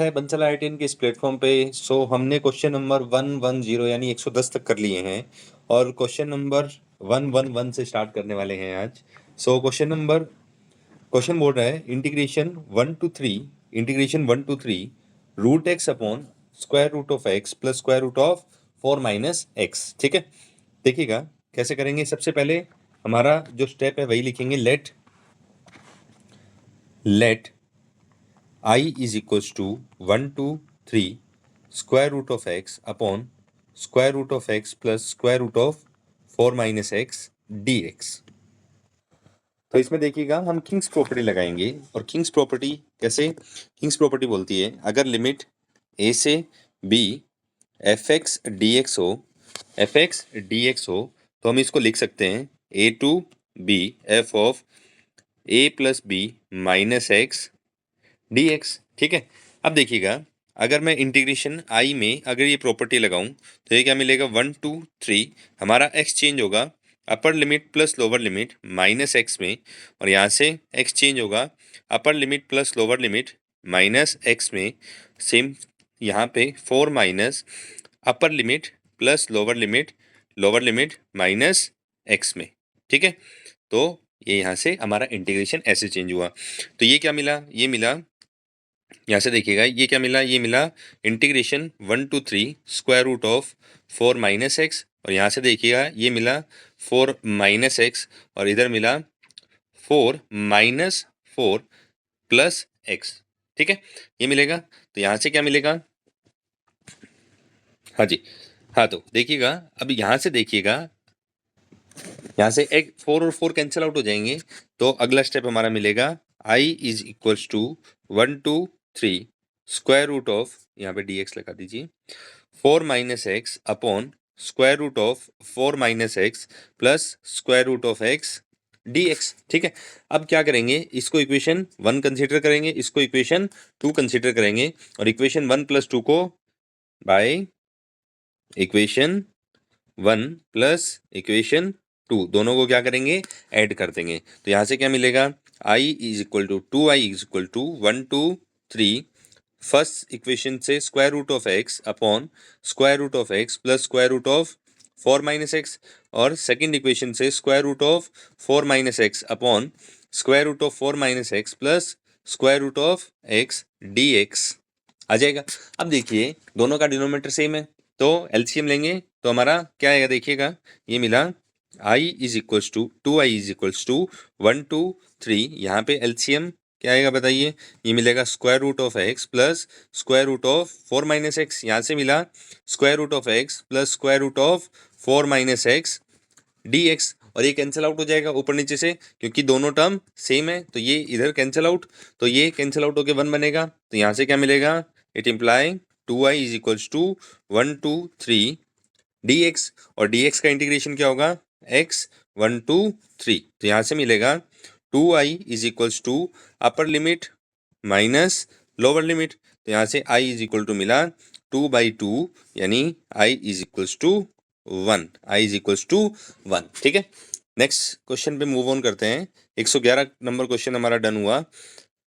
है बंसल आईटीएन के इस प्लेटफॉर्म पे। हमने क्वेश्चन नंबर 110 यानी 110 तक कर लिए हैं और क्वेश्चन नंबर 111 से स्टार्ट करने वाले हैं आज। क्वेश्चन बोल रहा है integration 1 to 3 root x upon square root of x plus square root of 4 - x। ठीक है, देखिएगा कैसे करेंगे। सबसे पहले हमारा जो स्टेप है वही लिखेंगे। Let I is equals to 1 to 3 square root of x upon square root of x plus square root of 4 - x dx। तो इसमें देखिएगा हम किंग्स प्रॉपर्टी लगाएंगे। और किंग्स प्रॉपर्टी कैसे? किंग्स प्रॉपर्टी बोलती है अगर लिमिट a से b fx हो तो हम इसको लिख सकते हैं a to b f of a plus b minus x dx। ठीक है, अब देखिएगा अगर मैं इंटीग्रेशन आई में अगर ये प्रॉपर्टी लगाऊं तो ये क्या मिलेगा 1 to 3 हमारा x चेंज होगा अपर limit plus lower limit minus x में, और यहाँ से x चेंज होगा अपर limit plus lower limit minus x में। सेम यहाँ पे 4 माइनस अपर limit plus lower limit minus x में। ठीक है, तो ये यहाँ से हमारा इंटीग्रेशन ऐसे चेंज हुआ। तो ये क्या मिला? ये मिला, यहाँ से देखिएगा ये क्या मिला, ये मिला integration 1 to 3 square root of 4 - x। और यहाँ से देखिएगा ये मिला 4 - x और इधर मिला 4 - 4 प्लस x। ठीक है, ये मिलेगा। तो यहाँ से क्या मिलेगा? हाँ जी, हाँ, तो देखिएगा अब यहाँ से देखिएगा, यहाँ से एक 4 और 4 कैंसिल आउट हो जाएंगे। तो अगला स्टेप हमारा मिलेगा I is equals to 1 to 3 square root of, यहाँ पे dx लगा दीजिए, 4 - x upon square root of 4 - x plus square root of x dx। ठीक है, अब क्या करेंगे, इसको इक्वेशन 1 कंसीडर करेंगे, इसको इक्वेशन 2 कंसीडर करेंगे, और इक्वेशन 1 + 2 को बाय इक्वेशन 1 प्लस इक्वेशन 2 दोनों को क्या करेंगे, ऐड कर देंगे। तो यहाँ से क्या मिलेगा, I is equal to 2i is equal to 1 to 3 first equation से square root of x upon square root of x plus square root of 4 - x, और सेकेंड इक्वेशन से square root of 4 - x upon square root of 4 - x plus square root of x dx आ जाएगा। अब देखिए दोनों का denominator same है तो एलसीएम लेंगे तो हमारा क्या आएगा, देखिएगा ये मिला I is equals to 2i is equals to 1 to 3, यहाँ पे एलसीएम क्या आएगा बताइए, ये मिलेगा square root of x plus square root of 4 - x, यहाँ से मिला square root of x plus square root of 4 - x dx, और ये कैंसिल आउट हो जाएगा ऊपर नीचे से क्योंकि दोनों टर्म सेम है। तो ये इधर कैंसिल आउट, तो ये कैंसिल आउट होकर 1 बनेगा। तो यहाँ से क्या मिलेगा, it imply 2i is equals to 1 to 3 dx, और dx का इंटीग्रेशन क्या होगा, x 1 to 3। तो यहाँ से मिलेगा 2i is equals to upper limit minus lower limit. तो यहाँ से i इज इक्वल टू मिला 2/2 यानी i इज इक्वल्स टू 1। ठीक है, नेक्स्ट क्वेश्चन पे मूव ऑन करते हैं। 111 नंबर क्वेश्चन हमारा डन हुआ।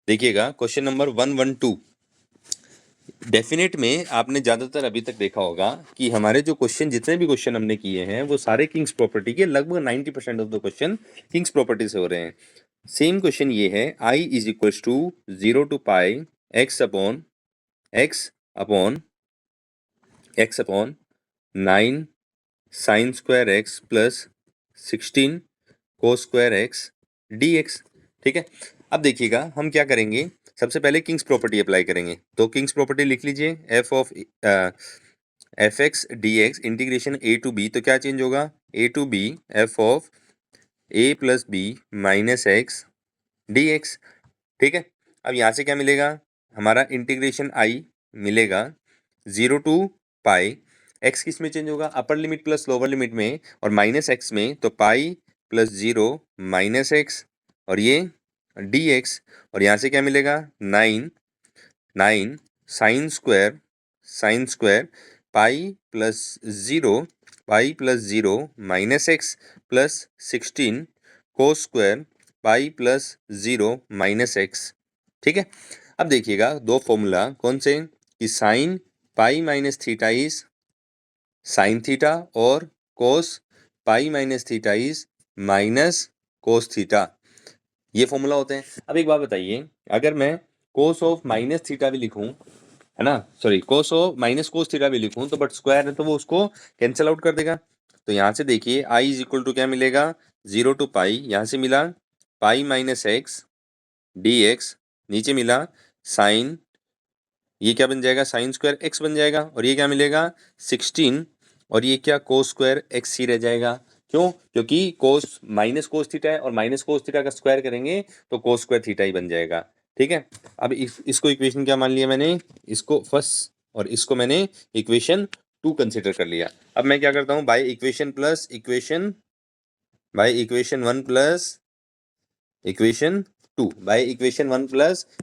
देखिएगा क्वेश्चन नंबर 112 डेफिनेट में आपने ज़्यादातर अभी तक देखा होगा कि हमारे जो क्वेश्चन, जितने भी क्वेश्चन हमने किए हैं वो सारे किंग्स प्रॉपर्टी के, लगभग 90% of the question kings property से हो रहे हैं। सेम क्वेश्चन ये है, I is equals to 0 to pi x upon x upon 9 sine square x plus 16 cos square x dx। ठीक है, अब देखिएगा हम क्या करेंगे, सबसे पहले किंग्स प्रॉपर्टी अप्लाई करेंगे। तो किंग्स प्रॉपर्टी लिख लीजिए, f of fx dx integration a to b, तो क्या चेंज होगा, a to b f of a plus b minus x dx। ठीक है, अब यहाँ से क्या मिलेगा, हमारा इंटीग्रेशन i मिलेगा 0 to पाई, x किस में चेंज होगा, अपर लिमिट प्लस लोअर लिमिट में, और माइनस x में, तो पाई प्लस 0 माइनस x, और ये dx, और यहाँ से क्या मिलेगा 9 sine square pi plus 0 minus x plus 16 cos square pi plus 0 minus x। ठीक है, अब देखिएगा दो फॉर्मूला कौन से कि sine pi minus theta is sine theta और cos pi minus theta is minus cos theta, ये फॉर्मूला होते हैं। अब एक बात बताइए, अगर मैं कोस ऑफ माइनस थीटा भी लिखूं, है ना, sorry cos of minus cos theta भी लिखूं तो बट स्क्वायर है तो वो उसको कैंसिल आउट कर देगा। तो यहाँ से देखिए आई इज इक्वल टू क्या मिलेगा 0 टू पाई, यहाँ से मिला pi minus x d x, नीचे मिला साइन, ये क्या बन जाएगा साइन स्क्वायर एक्स बन जाएगा, और ये क्या मिलेगा 16, और ये क्या कोस स्क्वायर एक्स ही रह जाएगा। क्यों? क्योंकि कोस माइनस कोस थीटा है और माइनस कोस थीटा का स्क्वायर करेंगे तो कोस स्क्वायर थीटा ही बन जाएगा। ठीक है, अब इसको इक्वेशन क्या मान लिया मैंने, इसको फर्स्ट और इसको मैंने इक्वेशन 2 कंसिडर कर लिया। अब मैं क्या करता हूँ by equation 1 plus equation 2 by equation 1 plus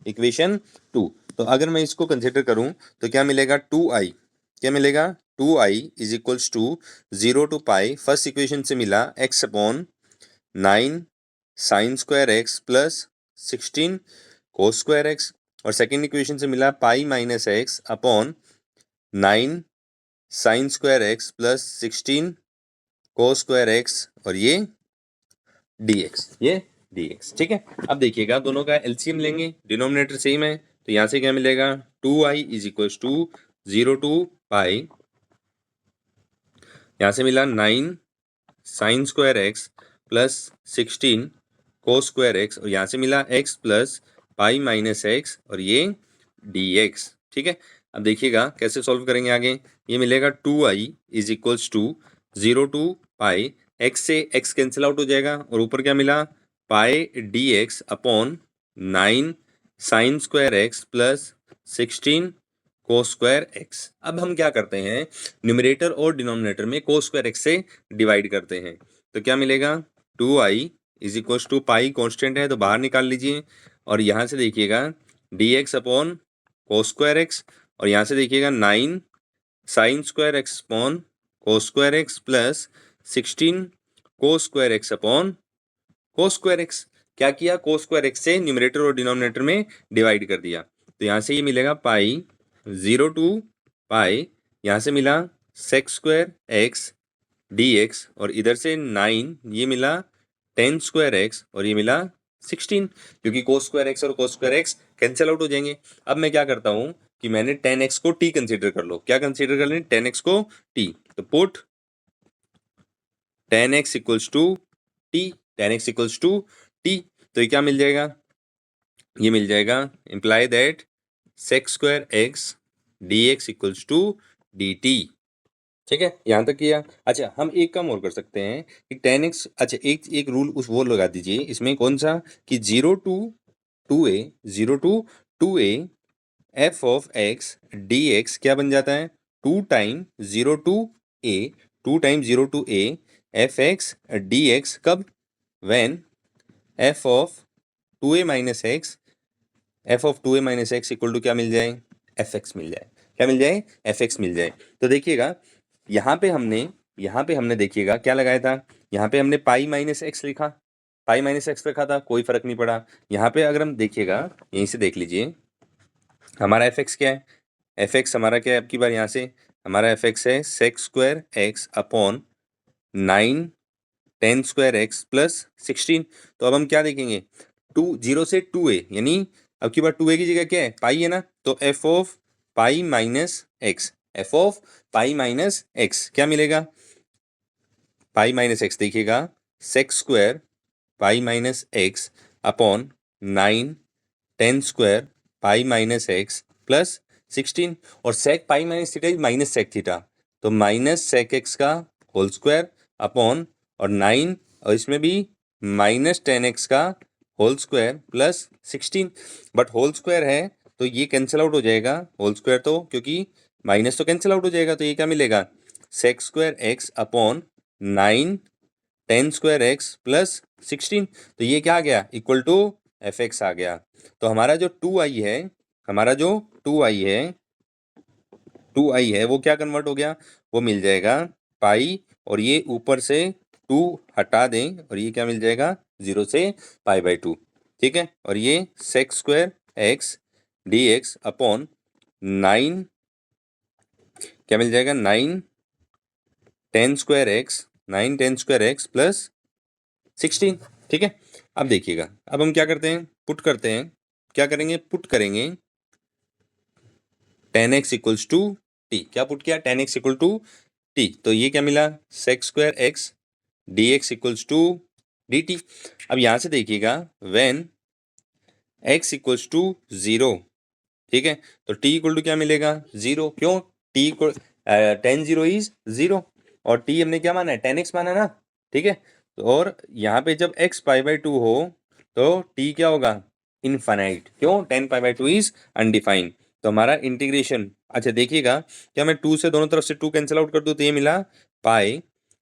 equation 2। तो अगर मैं इसको कंसिडर करूं तो क्या मिलेगा 2i, क्या मिलेगा 2i is equals to 0 to pi, first equation से मिला x upon 9 sine square x plus 16 cos square x, और सेकेंड इक्वेशन से मिला pi minus x upon 9 sine square x plus 16 cos square x, और ये dx। ठीक है, अब देखिएगा दोनों का एलसीएम लेंगे, डिनोमिनेटर सेम है, तो यहाँ से क्या मिलेगा 2i is equal to 0 to pi, यहाँ से मिला 9 sine square x plus 16 cos square x, और यहाँ से मिला x plus pi minus x, और ये dx। ठीक है, अब देखिएगा कैसे सॉल्व करेंगे आगे, ये मिलेगा 2i is equals to 0 to pi, x से x कैंसिल आउट हो जाएगा, और ऊपर क्या मिला pi dx upon 9 sine square x plus 16 cos square x. अब हम क्या करते हैं, न्यूमरेटर और डिनोमिनेटर में कोस स्क्वायर एक्स से डिवाइड करते हैं, तो क्या मिलेगा 2i is equal to pi constant है तो बाहर निकाल लीजिए, और यहाँ से देखिएगा dx अपॉन कोस स्क्वायर एक्स, और यहाँ से देखिएगा 9 साइन स्क्वायर एक्स अपॉन कोस square x plus 16 cos square x upon कोस स्क्वायर एक्स। क्या किया, कोस स्क्वायर एक्स से न्यूमरेटर और डिनोमिनेटर में डिवाइड कर दिया, तो यहाँ से ये मिलेगा पाई 0 टू पाई, यहाँ से मिला सेक्स स्क्वायर एक्स dx, और इधर से 9 ये मिला 10 स्क्वायर एक्स, और ये मिला 16, क्योंकि कोस स्क्वायर एक्स और कोस स्क्वायर एक्स कैंसिल आउट हो जाएंगे। अब मैं क्या करता हूँ कि मैंने 10x को t कंसीडर कर लो, क्या कंसीडर कर लें 10x को t, तो put 10x equals to t, 10x equals to t, तो ये क्या मिल जाएगा, ये मिल जाएगा imply that sec square x dx equals to dt। ठीक है, यहाँ तक किया। अच्छा हम एक काम और कर सकते हैं कि 10x, अच्छा एक रूल उस वो लगा दीजिए इसमें, कौन सा कि 0 to 2a f of x dx क्या बन जाता है 2 time 0 to a f x dx, कब when f of 2a minus x equal to क्या मिल जाए fx मिल जाए, क्या मिल जाए fx मिल जाए। तो देखिएगा यहाँ पे हमने देखिएगा क्या लगाया था, यहाँ पे हमने पाई माइनस एक्स लिखा, पाई माइनस एक्स रखा था, कोई फर्क नहीं पड़ा। यहाँ पे अगर हम देखिएगा यहीं से देख लीजिए हमारा एफ एक्स क्या है, एफ एक्स हमारा क्या है, अब की बार यहाँ से हमारा एफ एक्स है sex square x upon 9 10 square x plus 16। तो अब हम क्या देखेंगे 0 से 2a, यानी अब की बार 2a की जगह क्या है पाई है ना, तो F of pi minus x, F of pi minus x क्या मिलेगा, पाई माइनस एक्स देखिएगा sec x square pi minus x upon 9 10 square pi minus x plus 16, और sec pi minus theta is minus sec theta, तो minus sec x का whole square upon और 9, और इसमें भी माइनस 10x का whole square plus 16, but whole square है तो ये कैंसिल आउट हो जाएगा, होल स्क्वायर तो क्योंकि माइनस तो कैंसिल आउट हो जाएगा, तो ये क्या मिलेगा sec square x upon 9 10 square x plus 16, तो ये क्या आ गया इक्वल टू एफ एक्स आ गया। तो हमारा जो 2i है, हमारा जो 2i है वो क्या कन्वर्ट हो गया, वो मिल जाएगा पाई, और ये ऊपर से 2 हटा दें और ये क्या मिल जाएगा 0 से पाई बाई 2। ठीक है, और ये sex square x dx upon 9, क्या मिल जाएगा, 9 10 square x, 9 10 square x plus 16। ठीक है, अब देखिएगा, अब हम क्या करते हैं, पुट करते हैं। क्या करेंगे, पुट करेंगे 10x इक्वल्स टू टी। क्या पुट किया, 10x इक्वल टू टी, तो ये क्या मिला, sec square x dx equals to dt। अब यहां से देखिएगा, व्हेन x इक्वल्स टू 0, ठीक है, तो t इक्वल टू क्या मिलेगा, 0। क्यों, t इक्वल 10 0 इज 0, और t हमने क्या माना है, 10x माना ना। ठीक है, तो और यहाँ पे जब x पाई बाई 2 हो तो t क्या होगा, इनफाइनाइट। क्यों, 10 पाई बाई 2 इज अनडिफाइंड। तो हमारा इंटीग्रेशन, अच्छा देखिएगा, क्या मैं 2 से दोनों तरफ से 2 कैंसिल आउट कर दूं, तो ये मिला पाई,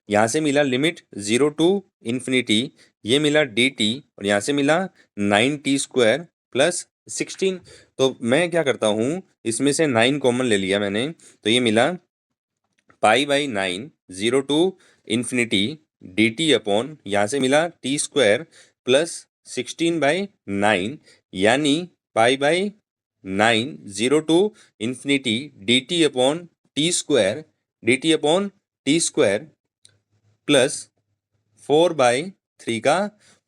यहाँ से मिला लिमिट 0 टू इन्फिनिटी, ये मिला dt, और यहाँ से मिला 9t स्क्वायर प्लस 16। तो मैं क्या करता हूँ, इसमें से 9 कॉमन ले लिया मैंने, तो ये मिला pi by 9 0 to infinity dt upon, यहाँ से मिला t स्क्वायर प्लस 16 बाई 9, यानी pi by 9 0 to infinity dt upon t square, dt upon t square plus 4/3 का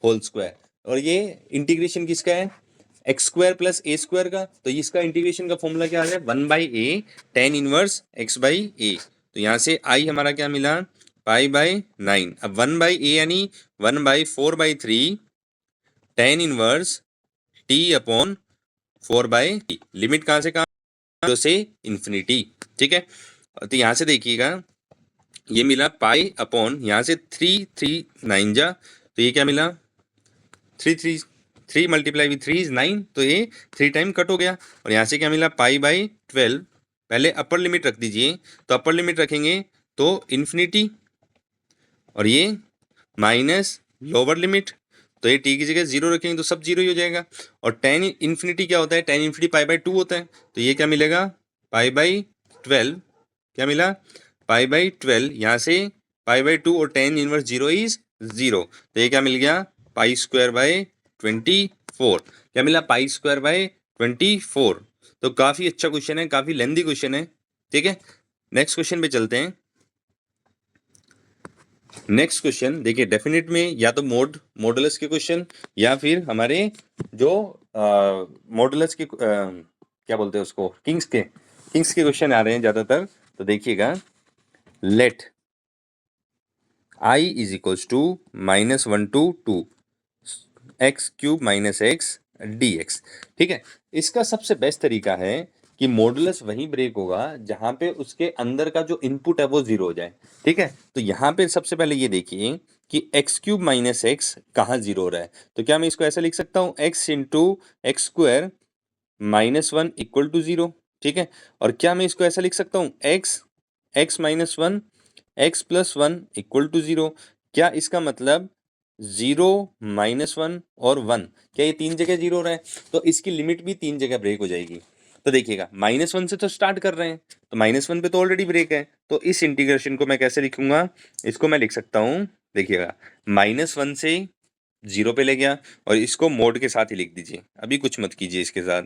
होल स्क्वायर। और ये इंटीग्रेशन किसका है, x square plus a square का। तो इसका इंटीग्रेशन का फॉर्मूला क्या है, 1/a tan inverse x by a. तो यहाँ से आई हमारा क्या मिला, पाई बाई 9। अब 1/a यानी 1/4/3 tan inverse t upon 4/3। Limit कहाँ से कहाँ, 0 से इन्फिनिटी। ठीक है, तो यहाँ से देखिएगा, ये मिला पाई अपॉन, यहाँ से 3 3 9 जा, तो ये क्या मिला, 3 मल्टीप्लाई विथ 3 इज 9, तो ये 3 टाइम कट हो गया। और यहाँ से क्या मिला, पाई बाई 12। पहले अपर लिमिट रख दीजिए, तो अपर लिमिट रखेंगे तो इन्फिनिटी, और ये माइनस लोअर लिमिट, तो ये टी की जगह 0 रखेंगे तो सब 0 ही हो जाएगा। और टेन इन्फिनिटी क्या होता है, टेन इन्फिनिटी पाई बाई 2 होता है, तो ये क्या मिलेगा, पाई बाई 12। क्या मिला, पाई बाई 12, यहाँ से पाई बाई 2 और टेन इनवर्स 0 इज 0, तो ये क्या मिल गया, पाई स्क्वायर बाई 24। क्या मिला, पाई स्क्वायर बाई 24। तो काफ़ी अच्छा क्वेश्चन है, काफ़ी लेंदी क्वेश्चन है। ठीक है, नेक्स्ट क्वेश्चन पे चलते हैं। नेक्स्ट क्वेश्चन देखिए, डेफिनेट में या तो मॉडुलस के क्वेश्चन, या फिर हमारे जो मॉडुलस के क्या बोलते हैं उसको, किंग्स के क्वेश्चन आ रहे हैं ज़्यादातर। तो देखिएगा, let i is equals to -1 to 2 x cube minus x d x. ठीक है, इसका सबसे बेस्ट तरीका है कि मॉडुलस वहीं ब्रेक होगा जहां पे उसके अंदर का जो इनपुट है वो 0 हो जाए। ठीक है, तो यहाँ पे सबसे पहले ये देखिए कि एक्स क्यूब माइनस एक्स कहाँ 0 हो रहा है। तो क्या मैं इसको ऐसा लिख सकता हूँ, x into x square -1 equal to 0। ठीक है, और क्या मैं इसको ऐसा लिख सकता हूँ, x minus 1 x plus 1 equal to 0। क्या इसका मतलब 0 -1 और 1, क्या ये 3 जगह 0 हो रहा है, तो इसकी लिमिट भी 3 जगह ब्रेक हो जाएगी। तो देखिएगा, -1 से तो स्टार्ट कर रहे हैं, तो -1 पे तो ऑलरेडी ब्रेक है, तो इस इंटीग्रेशन को मैं कैसे लिखूंगा, इसको मैं लिख सकता हूँ, देखिएगा, -1 से 0 पे ले गया, और इसको मोड के साथ ही लिख दीजिए, अभी कुछ मत कीजिए इसके साथ।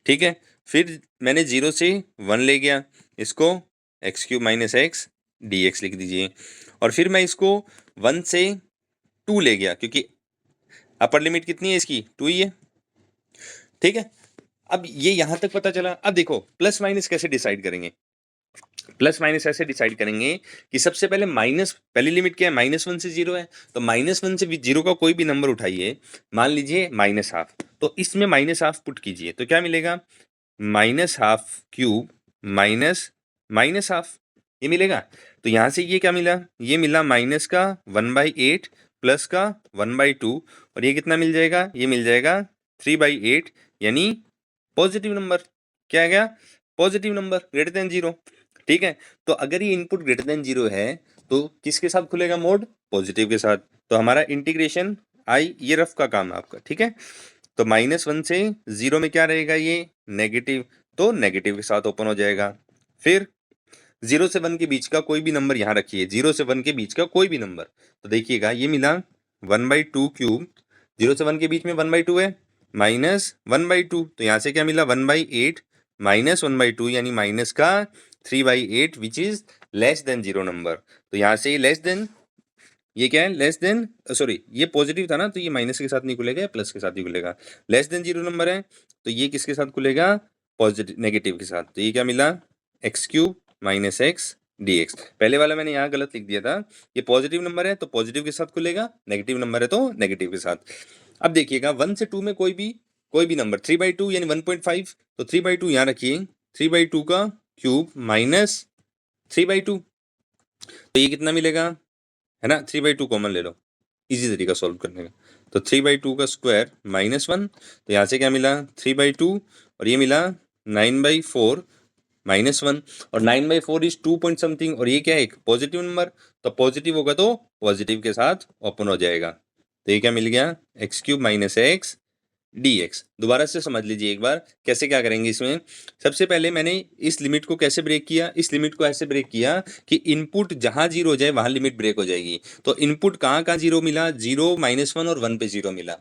ठीक है, फिर मैंने 0 से 1 ले गया, इसको x cube minus x d x लिख दीजिए, और फिर मैं इसको 1 से 2 ले गया, क्योंकि अपर लिमिट कितनी है इसकी, 2 ही है। ठीक है, अब ये यहां तक पता चला। अब देखो, प्लस माइनस कैसे डिसाइड करेंगे, प्लस माइनस ऐसे डिसाइड करेंगे कि सबसे पहले माइनस, पहली लिमिट क्या है, -1 से 0 है, तो -1 से 0 का कोई भी नंबर उठाइए, मान लीजिए -12, तो इसमें -12 पुट कीजिए, तो क्या मिलेगा, -12 क्यूब माइनस -12, ये मिलेगा। तो यहाँ से ये क्या मिला, ये मिला माइनस का 1/8 प्लस का 1/2, और ये कितना मिल जाएगा, ये मिल जाएगा 3/8, यानी पॉजिटिव नंबर। क्या आ गया, पॉजिटिव नंबर ग्रेटर देन 0। ठीक है, तो अगर ये इनपुट ग्रेटर देन 0 है तो किसके साथ खुलेगा मोड, पॉजिटिव के साथ। तो हमारा इंटीग्रेशन आई, ये रफ का काम है आपका। ठीक है, तो -1 से 0 में क्या रहेगा, ये नेगेटिव, तो नेगेटिव के साथ ओपन हो जाएगा। फिर 0 से 1 के बीच का कोई भी नंबर यहाँ रखिए, 0 से 1 के बीच का कोई भी नंबर, तो देखिएगा ये मिला 1/2 क्यूब, 0 से 1 के बीच में 1/2 है, माइनस 1/2, तो यहाँ से क्या मिला 1/8 माइनस 1/2 यानी माइनस का 3/8 which is less than 0 number. तो यहाँ से लेस देन, ये क्या है लेस देन, सॉरी ये पॉजिटिव था ना, तो ये माइनस के साथ नहीं खुलेगा, प्लस के साथ ही खुलेगा। लेस देन 0 नंबर है तो ये किसके साथ खुलेगा, पॉजिटिव नेगेटिव के साथ। तो ये क्या मिला x³ माइनस x dx। पहले वाला मैंने यहाँ गलत लिख दिया था, ये पॉजिटिव नंबर है तो पॉजिटिव के साथ खुलेगा, नेगेटिव नंबर है तो नेगेटिव के साथ। अब देखिएगा 1 से 2 में कोई भी नंबर 3/2 यानी 1.5, तो 3/2 यहाँ रखिए, 3/2 का क्यूब माइनस 3/2, तो ये कितना मिलेगा, है ना 3/2 कॉमन ले लो, इजी तरीका सॉल्व करने का। तो 3/2 का स्क्वायर -1, तो यहाँ से क्या मिला 3/2 और ये मिला 9/4 -1, और 9/4 इज 2 पॉइंट समथिंग, और ये क्या है एक पॉजिटिव नंबर, तो पॉजिटिव होगा तो पॉजिटिव के साथ ओपन हो जाएगा। तो ये क्या मिल गया x³ माइनस x dx। दोबारा से समझ लीजिए एक बार कैसे क्या करेंगे इसमें। सबसे पहले मैंने इस लिमिट को कैसे ब्रेक किया, इस लिमिट को ऐसे ब्रेक किया कि इनपुट जहां 0 हो जाए वहां लिमिट ब्रेक हो जाएगी। तो इनपुट कहाँ कहाँ 0 मिला, 0 -1 और 1 पे 0 मिला।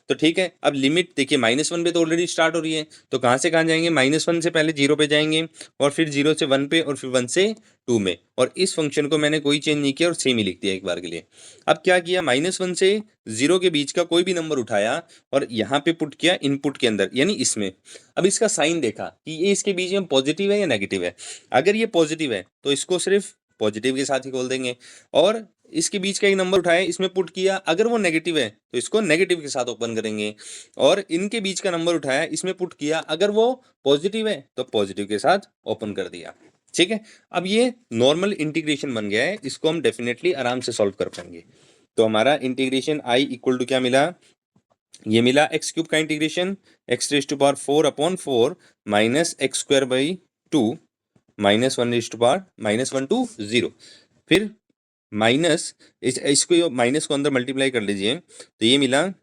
तो ठीक है, अब लिमिट देखिए -1 पे तो ऑलरेडी स्टार्ट हो रही है, तो कहाँ से कहाँ जाएंगे, -1 से पहले 0 पे जाएंगे और फिर 0 से 1 पे और फिर 1 से 2 में, और इस फंक्शन को मैंने कोई चेंज नहीं किया और सेम ही लिख दिया एक बार के लिए। अब क्या किया, -1 से 0 के बीच का कोई भी नंबर उठाया और यहाँ पे पुट किया इनपुट के अंदर यानी इसमें। अब इसका साइन देखा कि ये इसके बीच में पॉजिटिव है या नेगेटिव है। अगर ये पॉजिटिव है तो इसको सिर्फ पॉजिटिव के साथ ही खोल देंगे, और इसके बीच का एक नंबर उठाया इसमें पुट किया, अगर वो नेगेटिव है तो इसको नेगेटिव के साथ ओपन करेंगे, और इनके बीच का नंबर उठाया इसमें पुट किया, अगर वो पॉजिटिव है तो पॉजिटिव के साथ ओपन कर दिया। ठीक है, अब ये नॉर्मल इंटीग्रेशन बन गया है, इसको हम डेफिनेटली आराम से सॉल्व कर पाएंगे। तो हमारा इंटीग्रेशन i इक्वल टू क्या मिला, ये मिला x³ का integration x⁴/4 minus x²/2 -1 to 0, फिर माइनस इसको माइनस को अंदर मल्टीप्लाई कर लीजिए, तो ये मिला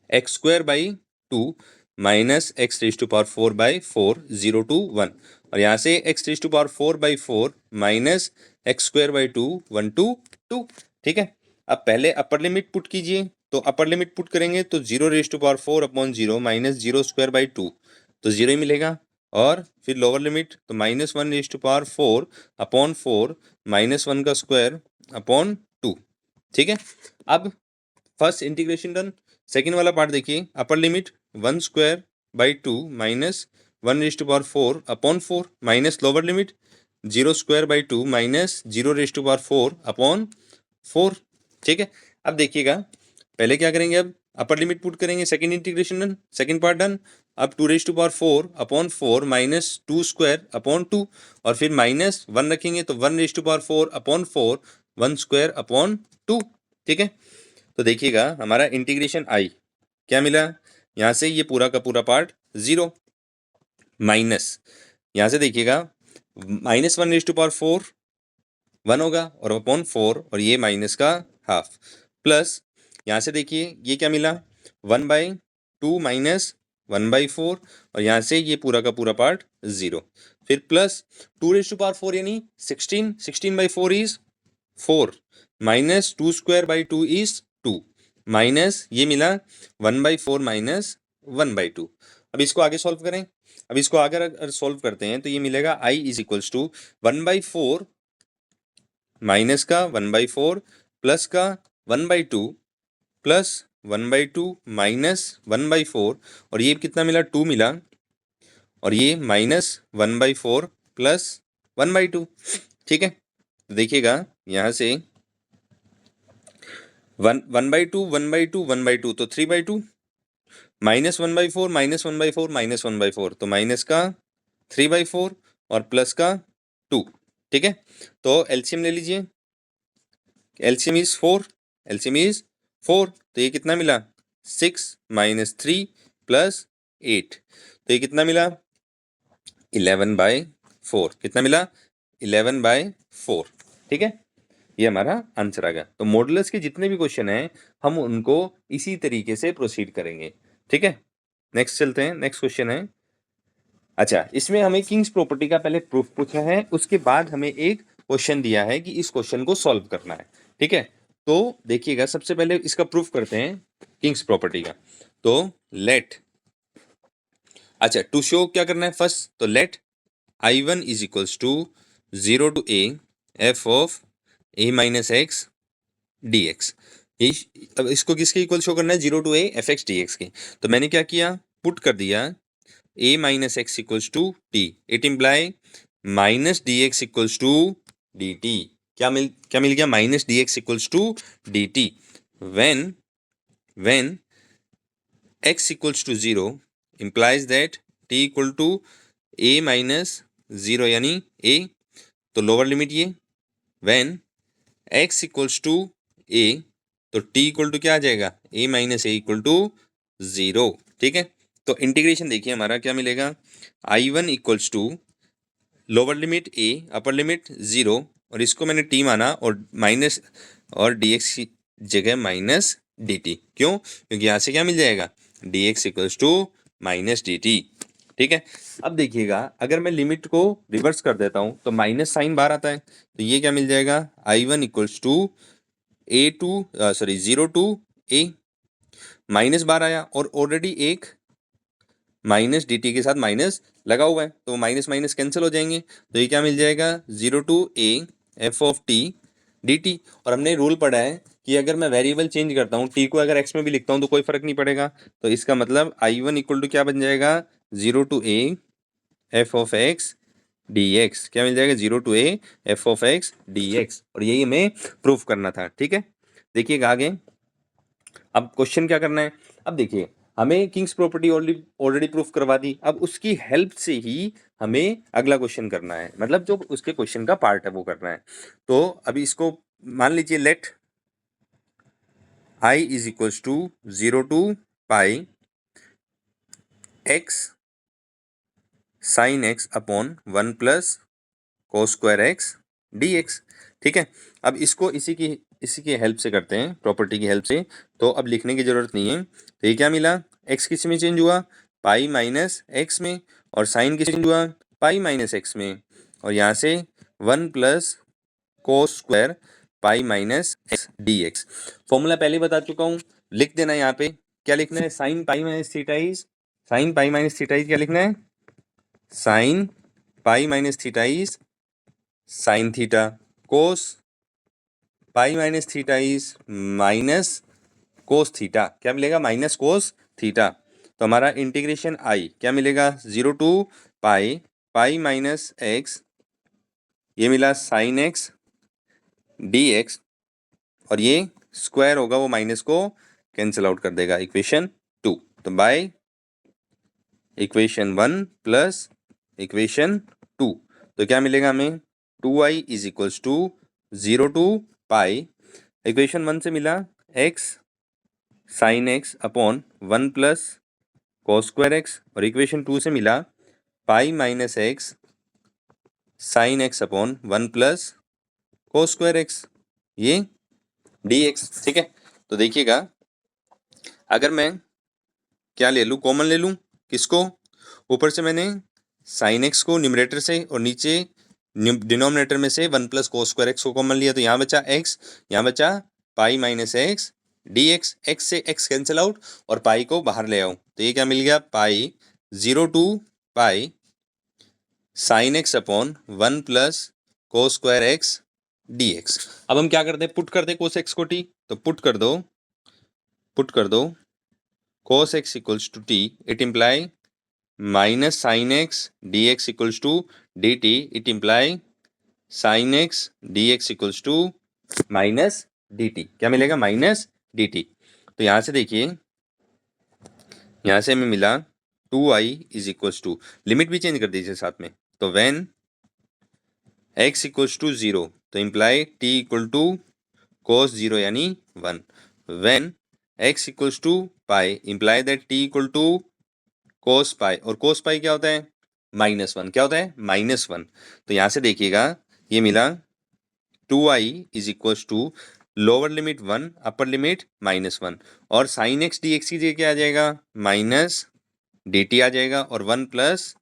x²/2 माइनस x⁴/4 0 to 1, और यहाँ से x⁴/4 माइनस x²/2 1 to 2। ठीक है, अब पहले अपर लिमिट पुट कीजिए, तो अपर लिमिट पुट करेंगे तो 0⁴/0 माइनस 0²/2, तो 0 ही मिलेगा, और फिर लोअर लिमिट तो -1⁴/4 माइनस 1 का स्क्वायर अपॉन 2। ठीक है, अब फर्स्ट इंटीग्रेशन डन। सेकेंड वाला पार्ट देखिए, upper limit 1²/2 minus 1⁴/4 upon 4 minus lower limit 0²/2 minus 0⁴/4 upon 4। ठीक है, अब देखिएगा पहले क्या करेंगे, अब अपर लिमिट पुट करेंगे, second integration done, second part done. अब 2⁴/4 अपॉन 4 माइनस 2² अपॉन 2, और फिर माइनस 1 रखेंगे तो 1⁴/4 अपॉन 4 1² अपॉन 2। ठीक है, तो देखिएगा हमारा इंटीग्रेशन आई क्या मिला, यहाँ से ये पूरा का पूरा पार्ट 0 माइनस, यहाँ से देखिएगा -1⁴ 1 होगा और अपॉन 4, और ये माइनस का हाफ, प्लस यहाँ से देखिए ये क्या मिला 1/2 माइनस 1/4, और यहाँ से ये पूरा का पूरा पार्ट 0, फिर प्लस 2⁴ यानी 16, 16/4 इज 4 माइनस 2²/2 इज 2, माइनस ये मिला 1/4 माइनस 1/2। अब इसको आगे सॉल्व करें, अब इसको अगर सॉल्व करते हैं तो ये मिलेगा i is equals to 1/4 minus का 1/4 प्लस का 1/2 प्लस 1/2 माइनस 1/4, और ये कितना मिला 2 मिला, और ये माइनस 1/4 प्लस 1/2। ठीक है, तो देखिएगा यहाँ से 1/2 1/2 1/2 तो 3/2 माइनस 1/4 माइनस 1/4 माइनस 1/4, तो माइनस का 3/4 और प्लस का 2। ठीक है, तो एलसीएम ले लीजिए, एलसीएम इज 4, एलसीएम इज 4, तो ये कितना मिला 6 माइनस 3 प्लस 8, तो ये कितना मिला 11/4, कितना मिला 11/4। ठीक है, ये हमारा आंसर आ गया। तो मॉडुलस के जितने भी क्वेश्चन हैं हम उनको इसी तरीके से प्रोसीड करेंगे। ठीक है, नेक्स्ट चलते हैं, नेक्स्ट क्वेश्चन है, अच्छा इसमें हमें किंग्स प्रॉपर्टी का पहले प्रूफ पूछा है, उसके बाद हमें एक क्वेश्चन दिया है कि इस क्वेश्चन को सॉल्व करना है। ठीक है, तो देखिएगा सबसे पहले इसका प्रूफ करते हैं किंग्स प्रॉपर्टी का। तो लेट, अच्छा टू शो क्या करना है फर्स्ट, तो let I1 is equals to 0 to a f of a minus x d x. अब इसको किसके इक्वल शो करना है, 0 to a f x d x के। तो मैंने क्या किया, पुट कर दिया a minus x equals to t, it imply minus d x equals to d t. क्या मिल गया, minus d x equals to d t when x equals to 0 implies that t equal to a minus 0 यानी a, तो lower limit ये when x equals to a, तो t equal to क्या आ जाएगा, a minus a equal to 0। ठीक है, तो integration देखिए हमारा क्या मिलेगा, I1 equals to lower limit a upper limit 0, और इसको मैंने t माना और माइनस और dx की जगह माइनस dt। क्यों, क्योंकि यहाँ से क्या मिल जाएगा, dx equals to minus dt। ठीक है, अब देखिएगा अगर मैं लिमिट को रिवर्स कर देता हूँ तो माइनस साइन बाहर आता है, तो ये क्या मिल जाएगा, I1 equals to a to sorry 0 to a, minus बाहर आया और ऑलरेडी एक माइनस डी टी के साथ माइनस लगा हुआ है, तो माइनस माइनस कैंसिल हो जाएंगे, तो ये क्या मिल जाएगा, 0 to a f of t d t. और हमने रूल पढ़ा है कि अगर मैं वेरिएबल चेंज करता हूँ, टी को अगर एक्स में भी लिखता हूँ तो कोई फर्क नहीं पड़ेगा, तो इसका मतलब I1 इक्वल टू क्या बन जाएगा, 0 to a f of x d x. क्या मिल जाएगा, 0 to a f of x d x, और यही हमें प्रूफ करना था। ठीक है, देखिएगा आगे, अब क्वेश्चन क्या करना है, अब देखिए हमें किंग्स प्रॉपर्टी ऑलरेडी प्रूफ करवा दी, अब उसकी हेल्प से ही हमें अगला क्वेश्चन करना है, मतलब जो उसके क्वेश्चन का पार्ट है वो करना है। तो अभी इसको मान लीजिए, let I is equals to 0 to pi x sine x upon 1 plus cos square x d x. ठीक है, अब इसको इसी की हेल्प से करते हैं, प्रॉपर्टी की हेल्प से, तो अब लिखने की जरूरत नहीं है। तो ये क्या मिला, x किस में चेंज हुआ, पाई माइनस एक्स में, और साइन किस चेंज हुआ, पाई माइनस एक्स में, और यहाँ से 1 plus cos square pi minus x d x. Formula पहले बता चुका हूँ, लिख देना यहाँ पे, क्या लिखना है, sign pi minus theta is, sign pi minus theta is क्या लिखना है, sign pi minus theta is sine theta, cos pi minus theta is minus cos theta, क्या मिलेगा, माइनस कोस थीटा। तो हमारा इंटीग्रेशन आई क्या मिलेगा, 0 to pi pi minus x, ये मिला साइन एक्स डी एक्स, और ये स्क्वायर होगा वो माइनस को कैंसिल आउट कर देगा, इक्वेशन 2। तो बाय इक्वेशन 1 प्लस इक्वेशन 2, तो क्या मिलेगा हमें, 2i is equals to 0 to pi, equation 1 से मिला x sine x upon 1 plus cos square x, और इक्वेशन 2 से मिला pi minus x sine x upon 1 plus cos square x, ये dx। ठीक है, तो देखिएगा अगर मैं क्या ले लूँ, कॉमन ले लूँ, किसको, ऊपर से मैंने साइन एक्स को न्यूमरेटर से और नीचे डिनोमिनेटर में से 1 प्लस कोस स्क्वायर एक्स को कॉमन लिया, तो यहाँ बचा x, यहाँ बचा पाई minus x d x, x से एक्स कैंसिल आउट और पाई को बाहर ले आऊँ, तो ये क्या मिल गया, pi 0 to pi sine x upon 1 plus cos square x d x. अब हम क्या करते हैं, पुट करते कोस एक्स को टी, तो पुट कर दो cos x equals to t, it imply minus sine x d x equals to d t, it imply sine x d x equals to minus d t, क्या मिलेगा, minus d T. तो यहाँ से देखिए, यहाँ से हमें मिला 2i is equals to, limit भी चेंज कर दीजिए साथ में, तो व्हेन x इक्वल्स टू 0, तो imply t equal to cos 0 यानी 1, when x equals to pi imply that t equal to cos pi, और कोस पाई क्या होता है, -1, क्या होता है, -1। तो यहाँ से देखिएगा ये मिला 2i is equals to lower limit 1 upper limit -1, और साइन एक्स डी एक्स की जगह क्या आ जाएगा, माइनस डी टी आ जाएगा, और 1 प्लस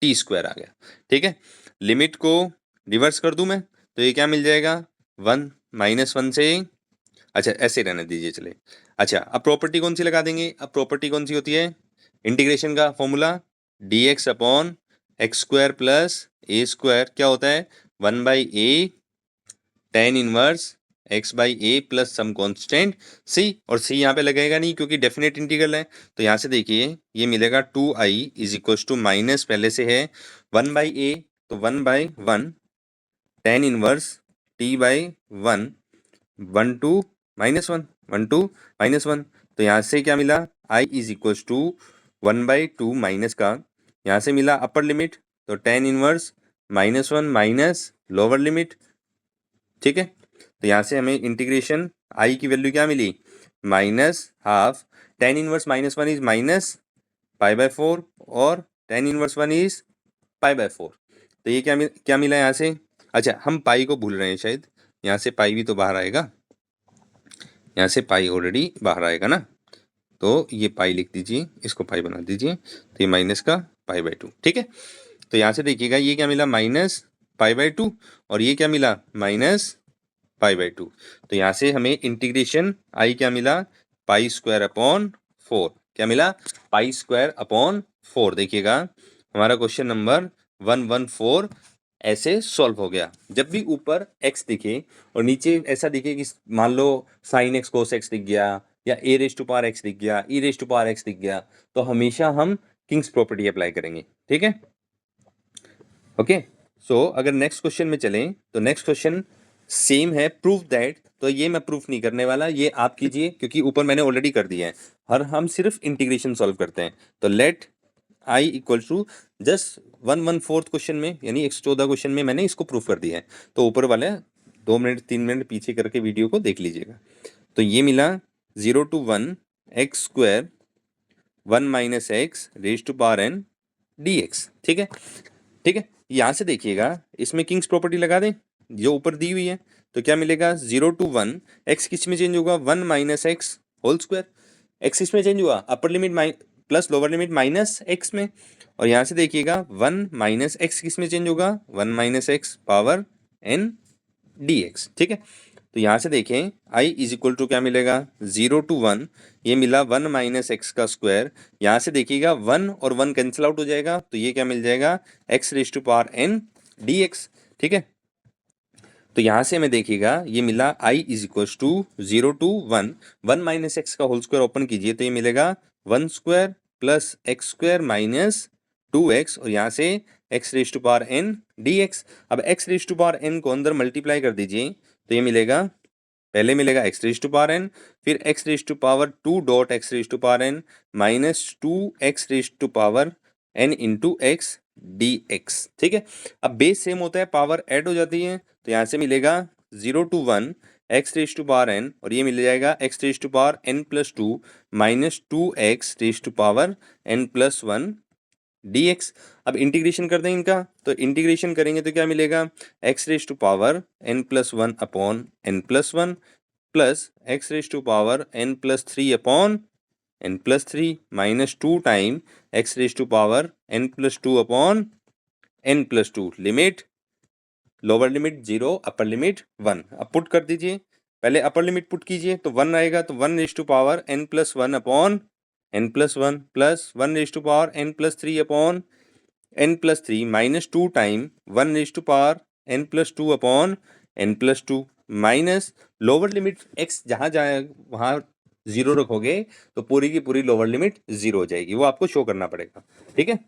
टी स्क्वायर आ गया। ठीक है, लिमिट को रिवर्स कर दूं मैं, तो ये क्या मिल जाएगा, 1 -1 से अच्छा ऐसे रहने दीजिए चले। अच्छा अब प्रॉपर्टी कौन सी लगा देंगे, अब प्रॉपर्टी कौन सी होती है, इंटीग्रेशन का formula dx upon x square plus a square क्या होता है 1/a tan inverse x by a plus some constant c, और c यहाँ पे लगेगा नहीं क्योंकि डेफिनेट इंटीग्रल है। तो यहाँ से देखिए ये मिलेगा 2i is equal to minus पहले से है 1/a, तो 1/1 tan inverse t by 1 1 to -1 1 to -1। तो यहाँ से क्या मिला i is equal to 1/2 minus का, यहाँ से मिला अपर लिमिट तो tan inverse -1 minus lower limit, ठीक है। तो यहाँ से हमें इंटीग्रेशन i की वैल्यू क्या मिली -हाफ, tan इनवर्स -1 इज -π/4 और tan इनवर्स 1 इज π/4। तो ये क्या मिला यहाँ से, अच्छा हम पाई को भूल रहे हैं शायद, यहाँ से पाई भी तो बाहर आएगा, यहाँ से पाई ऑलरेडी बाहर आएगा ना, तो ये पाई लिख दीजिए, इसको पाई बना दीजिए, तो ये माइनस का π/2, ठीक है। तो यहाँ से देखिएगा ये क्या मिला -π/2 और ये क्या मिला -π/2। तो यहाँ से हमें इंटीग्रेशन आई क्या मिला π²/4, क्या मिला π²/4। देखिएगा हमारा क्वेश्चन नंबर 114 ऐसे सॉल्व हो गया। जब भी ऊपर x दिखे और नीचे ऐसा दिखे कि मान लो sin x cos x दिख गया या a⁴x दिख गया, e⁴x दिख गया, तो हमेशा हम किंग्स प्रॉपर्टी अप्लाई करेंगे, ठीक है। ओके सो अगर नेक्स्ट क्वेश्चन में चलें तो नेक्स्ट क्वेश्चन सेम है, प्रूव दैट, तो ये मैं प्रूफ नहीं करने वाला, ये आप कीजिए क्योंकि ऊपर मैंने ऑलरेडी कर दिया है, और हम सिर्फ इंटीग्रेशन सॉल्व करते हैं। तो let i equal to just 1/4 question में यानी 114 क्वेश्चन में मैंने इसको प्रूफ कर दिया है। तो ऊपर वाले 2 मिनट 3 मिनट पीछे करके वीडियो को देख लीजिएगा। तो ये मिला 0 to 1 x square 1 minus x raise to power n dx, ठीक है, ठीक है। यहाँ से देखिएगा इसमें किंग्स प्रॉपर्टी लगा दें जो ऊपर दी हुई है, तो क्या मिलेगा 0 to 1 x किस में चेंज होगा 1 minus x whole square, x इसमें चेंज हुआ upper limit plus lower limit minus x में, और यहाँ से देखिएगा 1 माइनस एक्स किस में चेंज होगा 1 minus x power n dx, ठीक है। तो यहाँ से देखें i इज इक्वल टू क्या मिलेगा 0 to 1, ये मिला 1 माइनस एक्स का स्क्वायर, यहाँ से देखिएगा 1 और 1 कैंसिल आउट हो जाएगा, तो ये क्या मिल जाएगा x raise to power n dx, ठीक है। तो यहाँ से हमें देखिएगा ये मिला i is equal to 0 to 1 1 minus x का होल स्क्वायर ओपन कीजिए तो ये मिलेगा 1 square plus x square minus 2x, और यहाँ से x raise to power n dx। अब x raise to power n को अंदर मल्टीप्लाई कर दीजिए तो ये मिलेगा, पहले मिलेगा x raise to power n, फिर x raise to power 2 dot x raise to power n minus 2x raise to power n into x dx, ठीक है। अब बेस सेम होता है, पावर ऐड हो जाती है, तो यहाँ से मिलेगा 0 to 1 x raise to power n, और ये मिल जाएगा x raise to power n plus 2 minus 2x raise to power n plus 1 dx। अब इंटीग्रेशन कर दें इनका, तो इंटीग्रेशन करेंगे तो क्या मिलेगा x raise to power n plus 1 upon n plus 1 plus x raise to power n plus 3 upon n plus 3 minus 2 time x raise to power n plus 2 upon n plus 2, limit lower limit 0 upper limit 1। अब put कर दीजिए, पहले upper limit put कीजिए तो 1 आएगा, तो 1 raise to power n plus 1 upon n plus 1 plus 1 raise to power n plus 3 upon n plus 3 minus 2 time 1 raise to power n plus 2 upon n plus 2 minus lower limit x जहाँ जाए वहाँ 0 रखोगे तो पूरी की पूरी lower limit 0 हो जाएगी, वो आपको शो करना पड़ेगा, ठीक है।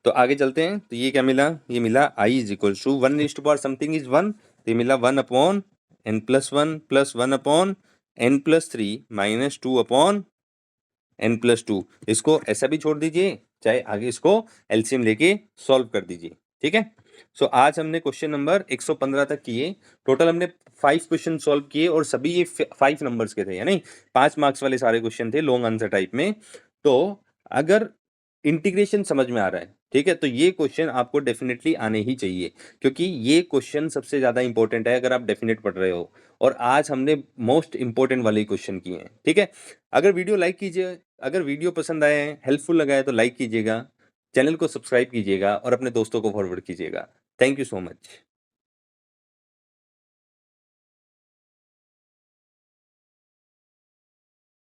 तो आगे चलते हैं, तो ये क्या मिला, ये मिला i is equal to 1 raise to power something is 1, तो ये मिला 1 upon n plus 1 plus 1 upon n plus 3 minus 2 upon n plus 2। इसको ऐसा भी छोड़ दीजिए, चाहे आगे इसको एलसीएम लेके सॉल्व कर दीजिए, ठीक है। सो आज हमने क्वेश्चन नंबर 115 तक किए, टोटल हमने 5 क्वेश्चन सॉल्व किए और सभी ये 5 नंबर्स के थे, यानी 5 मार्क्स वाले सारे क्वेश्चन थे लॉन्ग आंसर टाइप में। तो अगर इंटीग्रेशन समझ में आ रहा है, ठीक है, तो ये क्वेश्चन आपको डेफिनेटली आने ही चाहिए क्योंकि ये क्वेश्चन सबसे ज़्यादा इंपॉर्टेंट है अगर आप डेफिनेट पढ़ रहे हो, और आज हमने मोस्ट इंपॉर्टेंट वाले क्वेश्चन किए हैं, ठीक है। अगर वीडियो लाइक कीजिए, अगर वीडियो पसंद आए हैं हेल्पफुल लगा है तो लाइक कीजिएगा, चैनल को सब्सक्राइब कीजिएगा और अपने दोस्तों को फॉरवर्ड कीजिएगा। Thank you so much.